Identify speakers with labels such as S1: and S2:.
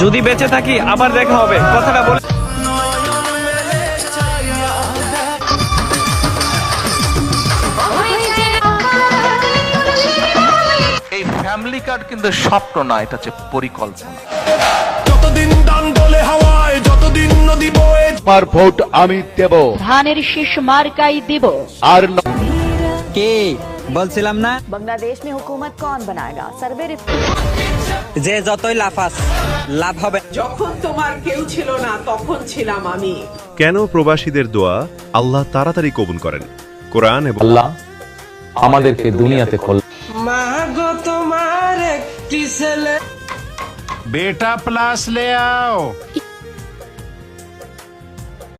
S1: যদি বেঁচে থাকি আবার দেখা হবে, কথাটা বলে।
S2: এই ফ্যামিলি কার্ড কিন্তু স্বপ্ন না, এটা হচ্ছে পরিকল্পনা।
S3: যতদিন ডান বলে হাওয়ায়, যতদিন নদী বয়ে,
S4: আমার ভোট আমি দেব,
S5: ধানের শীষ মার্কাই দিব।
S4: আর
S6: কে বলছিলাম না,
S7: बांग्लादेश में हुकूमत कौन बनाएगा? सर्वे
S6: যে যতই লাফাস লাভ হবে।
S8: যখন তোমার কেউ ছিল না তখন ছিলাম আমি।
S9: কেন প্রবাসীদের দোয়া আল্লাহ তাড়াতাড়ি কবুল করেন? কোরআন এবং
S10: আল্লাহ আমাদেরকে দুনিয়াতে খোল।
S8: মা গো তোমার একটি ছেলে,
S3: बेटा प्लस ले आओ।